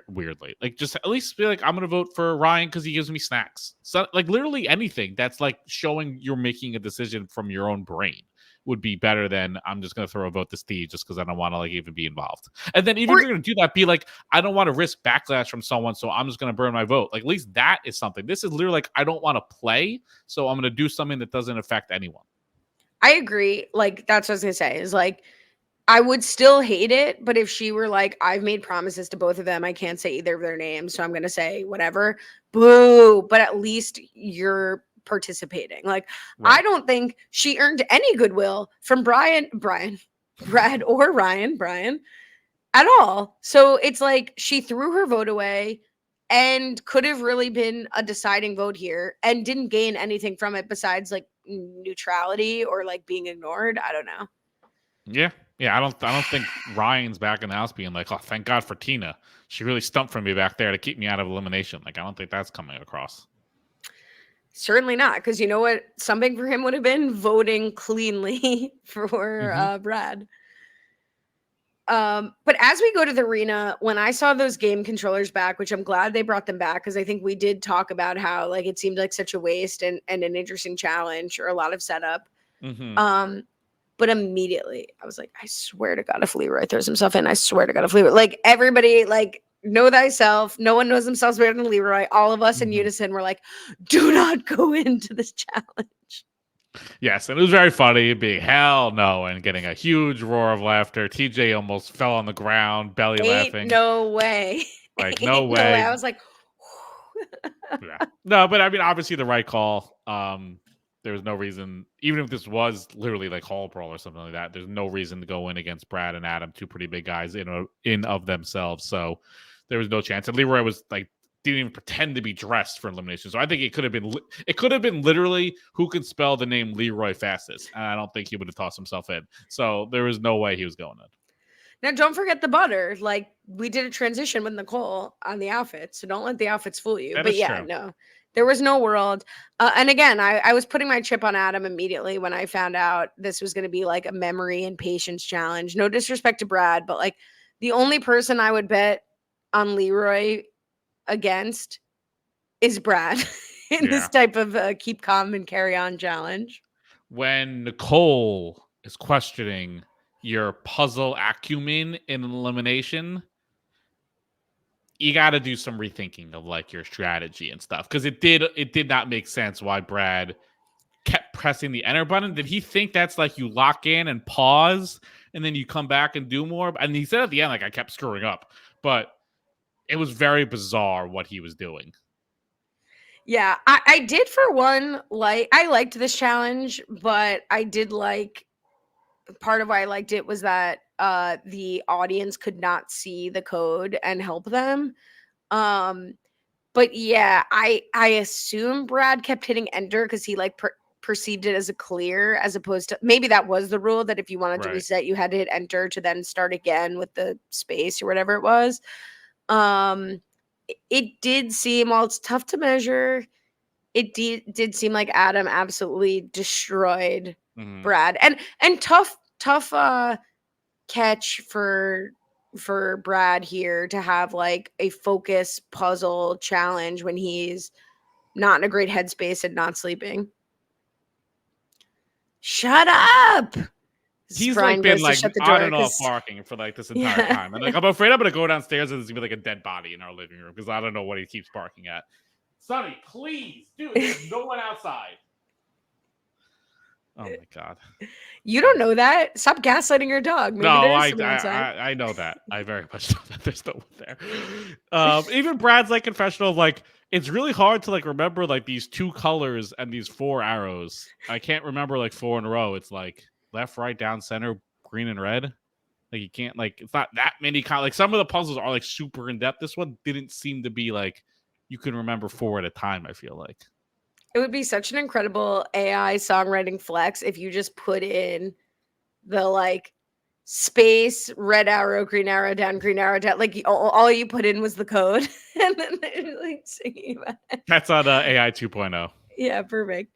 weirdly. Like, just at least be like, I'm going to vote for Ryan because he gives me snacks. So like literally anything that's like showing you're making a decision from your own brain would be better than I'm just going to throw a vote to Steve just because I don't want to like even be involved. And then even if you're going to do that, be like, I don't want to risk backlash from someone, so I'm just going to burn my vote. Like, at least that is something. This is literally like, I don't want to play, so I'm going to do something that doesn't affect anyone. I agree. Like, that's what I was going to say, is like, I would still hate it, but if she were like, I've made promises to both of them, I can't say either of their names, so I'm going to say whatever. Boo. But at least you're participating. Like, I don't think she earned any goodwill from Brian. Brad or Brian at all. So it's like she threw her vote away and could have really been a deciding vote here and didn't gain anything from it besides like neutrality or like being ignored. I don't know. Yeah. Yeah, I don't think Ryan's back in the house being like, oh, thank God for Tina. She really stumped for me back there to keep me out of elimination. Like, I don't think that's coming across. Certainly not, because you know what? Something for him would have been voting cleanly for Brad. But as we go to the arena, when I saw those game controllers back, which I'm glad they brought them back, because I think we did talk about how like it seemed like such a waste and an interesting challenge or a lot of setup. But immediately I was like, I swear to God, if Leroy throws himself in, I swear to God, if Leroy, like everybody, like know thyself. No one knows themselves better than Leroy. All of us in unison were like, do not go into this challenge. Yes, and it was very funny being hell no and getting a huge roar of laughter. TJ almost fell on the ground, belly laughing. No way. Like, no way. I was like, yeah. No, but I mean, obviously the right call. There was no reason, even if this was literally like Hall Brawl or something like that, there's no reason to go in against Brad and Adam, two pretty big guys in of themselves. So there was no chance. And Leroy was like, didn't even pretend to be dressed for elimination. So I think it could have been literally who could spell the name Leroy fastest. And I don't think he would have tossed himself in. So there was no way he was going in. Now, don't forget the butter. Like, we did a transition with Nicole on the outfits, so don't let the outfits fool you. But yeah, true. No, there was no world. And again, I was putting my chip on Adam immediately when I found out this was going to be like a memory and patience challenge. No disrespect to Brad, but like the only person I would bet on Leroy against is Brad in this type of keep calm and carry on challenge. When Nicole is questioning your puzzle acumen in elimination, you got to do some rethinking of like your strategy and stuff, because it did not make sense why Brad kept pressing the enter button. Did he think that's like you lock in and pause and then you come back and do more? And he said at the end, like, I kept screwing up, but it was very bizarre what he was doing. Yeah, I did for one, like, I liked this challenge, but I did like, part of why I liked it was that the audience could not see the code and help them. But yeah, I assume Brad kept hitting enter because he like perceived it as a clear, as opposed to, maybe that was the rule, that if you wanted to reset, you had to hit enter to then start again with the space or whatever it was. It did seem, while it's tough to measure, it did seem like Adam absolutely destroyed Brad, and tough catch for Brad here to have like a focus puzzle challenge when he's not in a great headspace and not sleeping. Shut up. He's like been like on and off barking for like this entire time. And like, I'm afraid I'm gonna go downstairs and there's gonna be like a dead body in our living room because I don't know what he keeps barking at. Sonny, please, dude, there's no one outside. Oh my God. You don't know that. Stop gaslighting your dog. Maybe I know that. I very much know that there's no one there. Even Brad's like confessional of like, it's really hard to like remember like these two colors and these four arrows. I can't remember like four in a row. It's like left, right, down, center, green and red. Like you can't, like, it's not that many like some of the puzzles are like super in depth. This one didn't seem to be like you can remember four at a time, I feel like. It would be such an incredible AI songwriting flex if you just put in the like space, red arrow, green arrow down, like all you put in was the code, and then they're like singing about it. That's on AI 2.0. Yeah, perfect.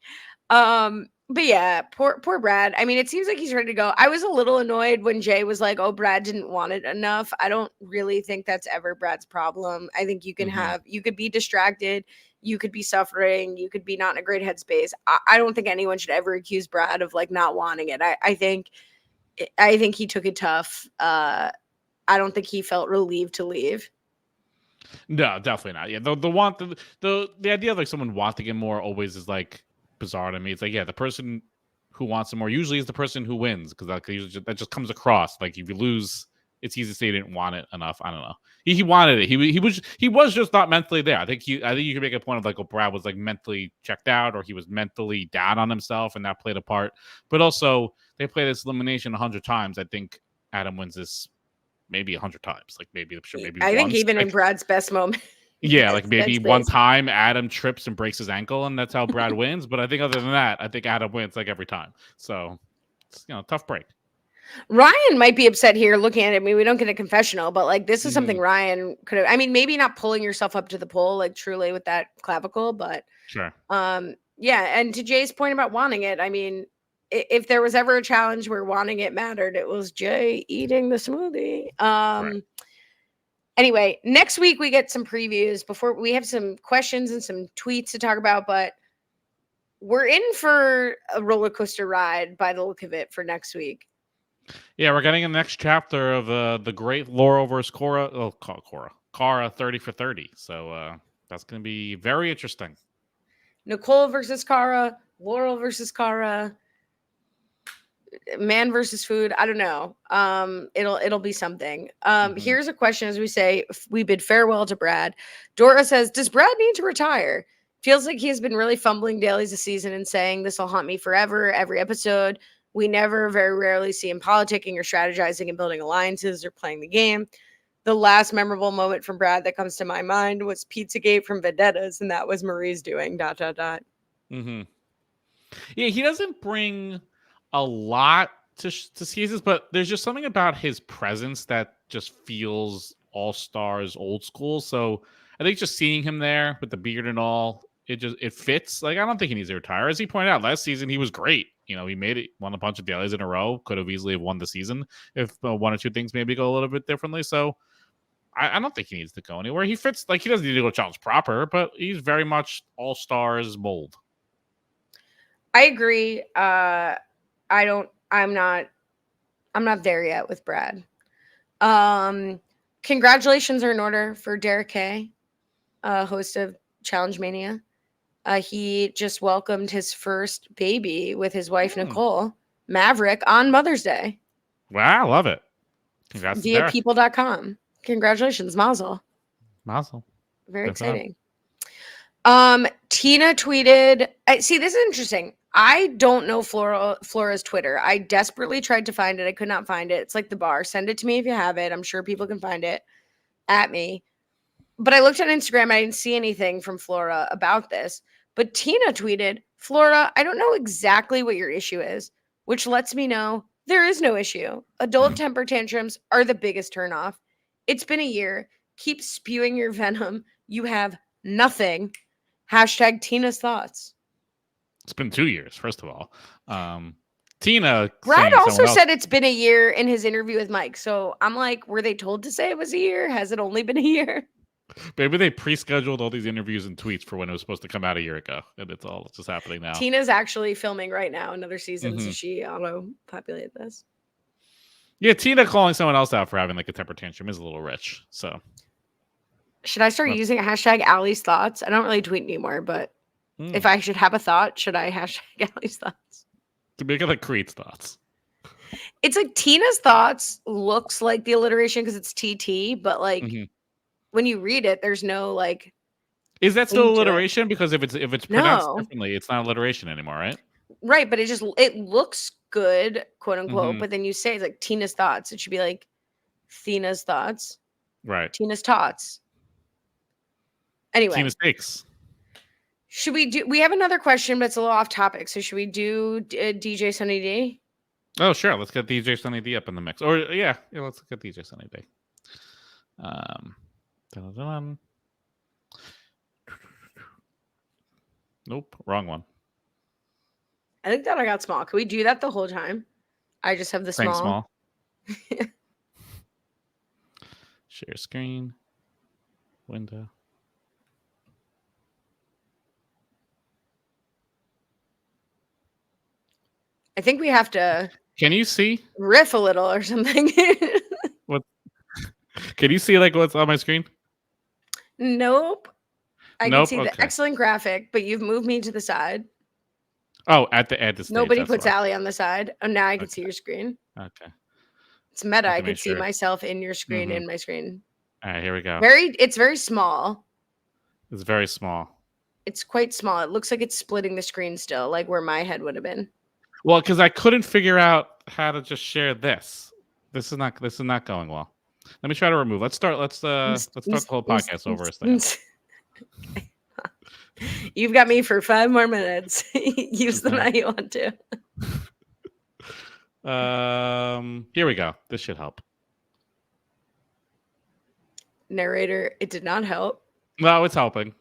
But yeah, poor Brad. I mean, it seems like he's ready to go. I was a little annoyed when Jay was like, "Oh, Brad didn't want it enough." I don't really think that's ever Brad's problem. I think you can you could be distracted. You could be suffering. You could be not in a great headspace. I don't think anyone should ever accuse Brad of like not wanting it. I think he took it tough. I don't think he felt relieved to leave. No, definitely not. Yeah, the idea of like someone wanting it more always is like bizarre to me. It's like, yeah, the person who wants it more usually is the person who wins, because that just comes across. Like if you lose it's easy to say he didn't want it enough. I don't know. He wanted it. He was just not mentally there. I think you could make a point of like, well, Brad was like mentally checked out, or he was mentally down on himself, and that played a part. But also, they play this elimination 100 times. I think Adam wins this maybe 100 times. Like maybe I think once. even like, in Brad's best moment. yeah, like maybe one Headspace. time Adam trips and breaks his ankle, and that's how Brad wins. But I think other than that, I think Adam wins like every time. So it's tough break. Ryan might be upset here looking at it. I mean, we don't get a confessional, but like this is something Ryan could have. I mean, maybe not pulling yourself up to the pole like truly with that clavicle, but Sure. yeah. And to Jay's point about wanting it, I mean, if there was ever a challenge where wanting it mattered, it was Jay eating the smoothie. Right. Anyway, next week we get some previews before we have some questions and some tweets to talk about, but we're in for a roller coaster ride by the look of it for next week. Yeah, we're getting the next chapter of the great Laurel versus Cora. Oh, Cara 30 for 30. So that's going to be very interesting. Nicole versus Cara, Laurel versus Cara, man versus food. I don't know. It'll be something. Here's a question as we say we bid farewell to Brad. Dora says, does Brad need to retire? Feels like he has been really fumbling dailies this season and saying this will haunt me forever every episode. We never, very rarely see him politicking or strategizing and building alliances or playing the game. The last memorable moment from Brad that comes to my mind was Pizzagate from Vendettas, and that was Marie's doing ... Yeah, he doesn't bring a lot to seasons, but there's just something about his presence that just feels All Stars old school. So I think just seeing him there with the beard and all, it fits. Like I don't think he needs to retire. As he pointed out last season, he was great. He made it, won a bunch of dailies in a row. Could have easily won the season if one or two things maybe go a little bit differently. So I don't think he needs to go anywhere. He fits. Like he doesn't need to go challenge proper, but he's very much All Stars mold. I agree. I'm not there yet with Brad. Congratulations are in order for Derek Kay, host of Challenge Mania. He just welcomed his first baby with his wife Nicole, Maverick, on Mother's Day. Wow, I love it. Congrats via people.com. Congratulations, Mazel. Mazel. Very exciting. Tina tweeted, see, this is interesting. I don't know Flora's Twitter. I desperately tried to find it. I could not find it. It's like the bar. Send it to me if you have it. I'm sure people can find it at me. But I looked on Instagram. I didn't see anything from Flora about this. But Tina tweeted, Flora, I don't know exactly what your issue is, which lets me know there is no issue. Adult temper tantrums are the biggest turnoff. It's been a year. Keep spewing your venom. You have nothing. Hashtag Tina's thoughts. It's been 2 years, first of all. Tina. Brad also said it's been a year in his interview with Mike. So I'm like, were they told to say it was a year? Has it only been a year? Maybe they pre-scheduled all these interviews and tweets for when it was supposed to come out a year ago, and it's all just happening now. Tina's actually filming right now another season, so she auto-populated this. Yeah, Tina calling someone else out for having like a temper tantrum is a little rich. So should I start using a hashtag Ali's thoughts? I don't really tweet anymore, but if I should have a thought, should I hashtag Ali's thoughts? To make it like Creed's thoughts. It's like Tina's thoughts looks like the alliteration because it's TT, but like when you read it, there's no like. Is that still alliteration? Because if it's pronounced differently, it's not alliteration anymore, right? Right, but it looks good, quote unquote. But then you say it's like Tina's thoughts. It should be like Tina's thoughts. Right. Tina's tots. Anyway. Tina's takes. Should we do? We have another question, but it's a little off topic. So should we do DJ Sunny D? Oh, sure. Let's get DJ Sunny D up in the mix. Or yeah, let's get DJ Sunny D. Nope, wrong one. I think that I got small. Can we do that the whole time? I just have the small. Share screen. Window. I think we have to. Can you see? Riff a little or something. What? Can you see like what's on my screen? Nope. I can see the excellent graphic, but you've moved me to the side. Oh, at the stage. Nobody puts Ali on the side. Oh, now I can see your screen. Okay. It's meta. Have I to make could see sure. myself in your screen, Mhm. in my screen. All right, here we go. It's very small. It's very small. It's quite small. It looks like it's splitting the screen still, like where my head would have been. Well, because I couldn't figure out how to just share this. This is not going well. Let me try to remove. Let's start the whole podcast over again. You've got me for 5 more minutes. Use them Okay. how you want to. Here we go. This should help. Narrator, it did not help. No, it's helping.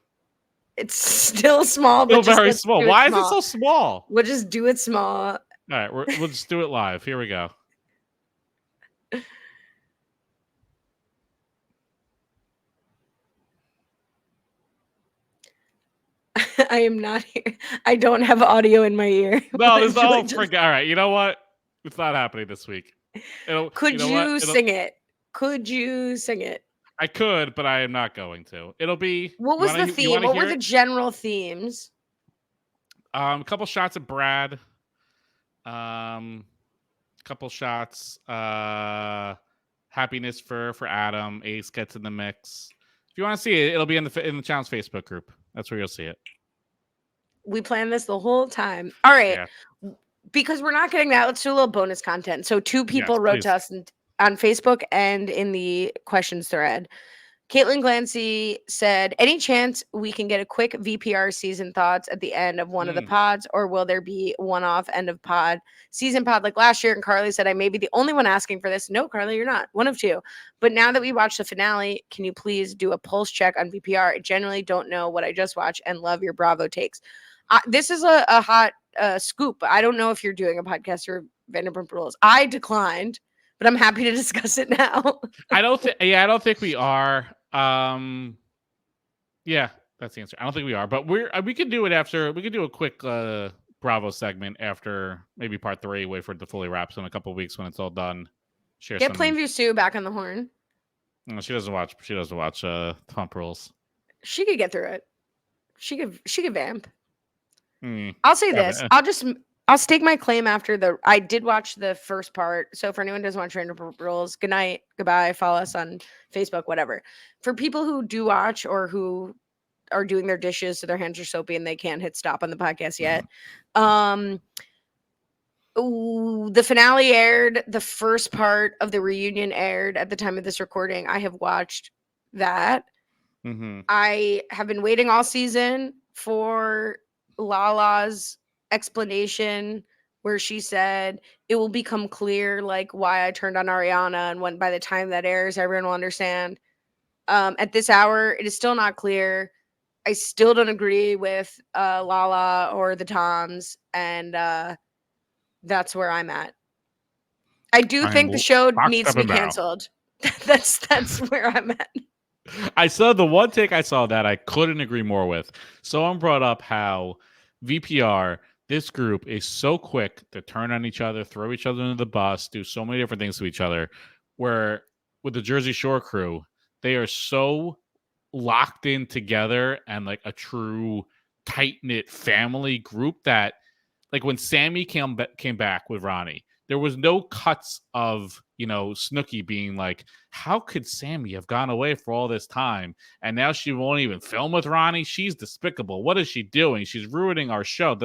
It's still small, Still but just very let's small. do it Why is small. it so small? We'll just do it small. All right, we'll just do it live. Here we go. I am not here. I don't have audio in my ear. No, there's no forget. All right, you know what? It's not happening this week. Could you sing it? Could you sing it? I could, but I am not going to. It'll be. What was the theme? What were the general themes? A couple shots of Brad. Couple shots. Happiness for Adam. Ace gets in the mix. If you want to see it, it'll be in the channel's Facebook group. That's where you'll see it. We planned this the whole time. All right. Yeah. Because we're not getting that, let's do a little bonus content. So 2 people wrote to us on Facebook and in the questions thread. Caitlin Glancy said, any chance we can get a quick VPR season thoughts at the end of one of the pods, or will there be one-off end of pod season pod like last year? And Carly said, I may be the only one asking for this. No, Carly, you're not. One of 2. But now that we watched the finale, can you please do a pulse check on VPR? I generally don't know what I just watched and love your Bravo takes. This is a hot scoop. I don't know if you're doing a podcast for Vanderpump Rules. I declined, but I'm happy to discuss it now. I don't think we are. Yeah, that's the answer. I don't think we are, but we could do it after. We could do a quick Bravo segment after maybe part 3. Wait for it to fully wrap. So in a couple of weeks when it's all done, get Plainview Sue back on the horn. No, she doesn't watch. She doesn't watch Pump Rules. She could get through it. She could vamp. I'll say this. I'll stake my claim after I did watch the first part. So for anyone who doesn't watch Vanderpump Rules, good night, goodbye. Follow us on Facebook, whatever. For people who do watch or who are doing their dishes so their hands are soapy and they can't hit stop on the podcast yet. The finale aired. The first part of the reunion aired at the time of this recording. I have watched that. I have been waiting all season for Lala's explanation where she said it will become clear like why I turned on Ariana, and when by the time that airs everyone will understand. At this hour it is still not clear. I still don't agree with Lala or the Toms, and that's where I'm at. I do think the show needs to be canceled. That's where I'm at. I saw the one take I saw that I couldn't agree more with. Someone brought up how VPR, this group, is so quick to turn on each other, throw each other into the bus, do so many different things to each other, where with the Jersey Shore crew, they are so locked in together and like a true tight-knit family group that like when Sammy came back with Ronnie, there was no cuts of, Snooki being like, how could Sammy have gone away for all this time? And now she won't even film with Ronnie. She's despicable. What is she doing? She's ruining our show.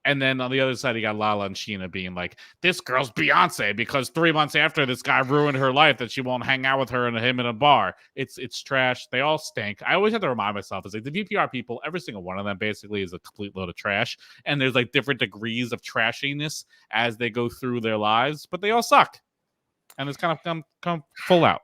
And then on the other side, you got Lala and Sheena being like, this girl's Beyonce because 3 months after this guy ruined her life that she won't hang out with her and him in a bar. It's trash. They all stink. I always have to remind myself, it's like the VPR people, every single one of them basically is a complete load of trash. And there's like different degrees of trashiness as they go through their lives, but they all suck. And it's kind of come full out.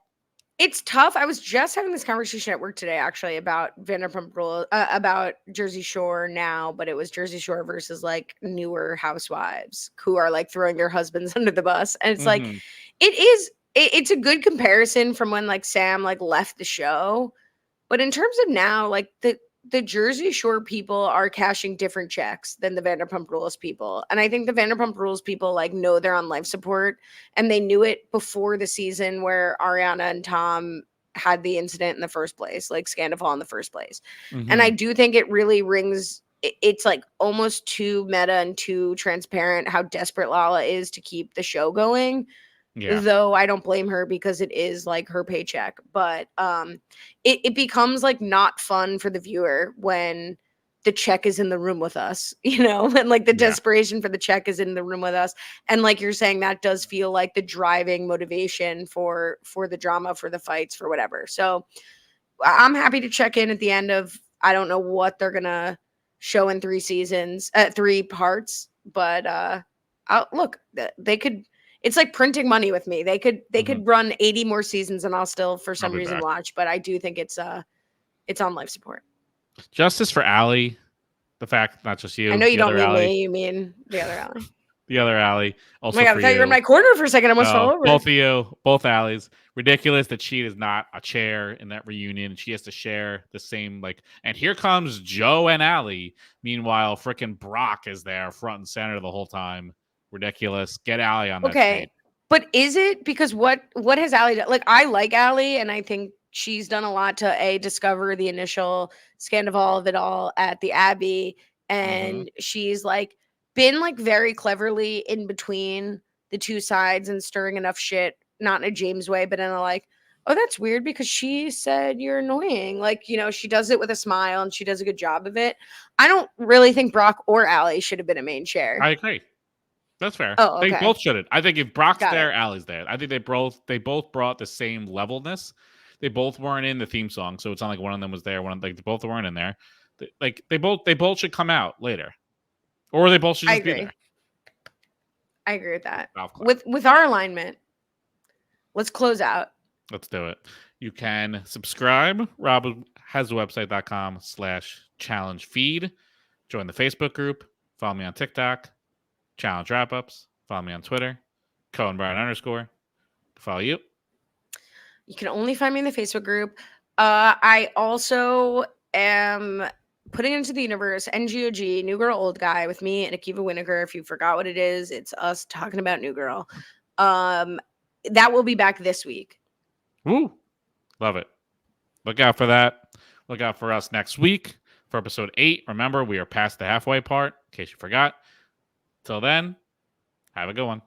It's tough. I was just having this conversation at work today, actually, about Vanderpump Rules, about Jersey Shore now, but it was Jersey Shore versus like newer housewives who are like throwing their husbands under the bus. And it's like, it's a good comparison from when like Sam like left the show. But in terms of now, like the Jersey Shore people are cashing different checks than the Vanderpump Rules people. And I think the Vanderpump Rules people like know they're on life support, and they knew it before the season where Ariana and Tom had the incident in the first place, like Scandal in the first place. And I do think it really rings, it's like almost too meta and too transparent how desperate Lala is to keep the show going. Yeah. though I don't blame her because it is like her paycheck. But it becomes like not fun for the viewer when the check is in the room with us, and like the Yeah. desperation for the check is in the room with us. And like you're saying, that does feel like the driving motivation for the drama, for the fights, for whatever. So I'm happy to check in at the end of, I don't know what they're gonna show in 3 parts, but look, they could. It's like printing money with me. They could run 80 more seasons, and I'll still, for I'll some be reason, back. watch. But I do think it's on life support. Justice for Ali. The fact, not just I you, know you the don't other mean Ali, me. You mean the other alley. the other Ali. Oh my Also god! for I thought you were in you. my corner for a second. I almost fell No, over. both of you, both alleys. Ridiculous that she is not a chair in that reunion. She has to share the same, like, and here comes Joe and Allie. Meanwhile, freaking Brock is there front and center the whole time. Ridiculous. Get Allie on that stage. Okay. But is it because what has Allie done? Like, I like Allie, and I think she's done a lot to discover the initial scandal of it all at the Abbey, and she's like been like very cleverly in between the two sides and stirring enough shit, not in a James way, but in a like, oh, that's weird because she said you're annoying. Like, she does it with a smile and she does a good job of it. I don't really think Brock or Allie should have been a main chair. I agree. That's fair. Oh, They okay. both shouldn't. I think if Brock's Got there, it. Allie's there. I think they both brought the same levelness. They both weren't in the theme song, so it's not like one of them was there. Like they both weren't in there. They both should come out later, or they both should I just be agree. there. I agree with that. Golf clap. With our alignment, let's close out. Let's do it. You can subscribe. Rob has a website.com/challenge feed. Join the Facebook group. Follow me on TikTok. Challenge wrap ups. Follow me on Twitter. Cohen Brian _. Follow you. You can only find me in the Facebook group. I also am putting into the universe NGOG, New Girl Old Guy, with me and Akiva Winokur. If you forgot what it is, it's us talking about New Girl. That will be back this week. Woo! Love it. Look out for that. Look out for us next week for episode 8. Remember, we are past the halfway part, in case you forgot. Till then, have a good one.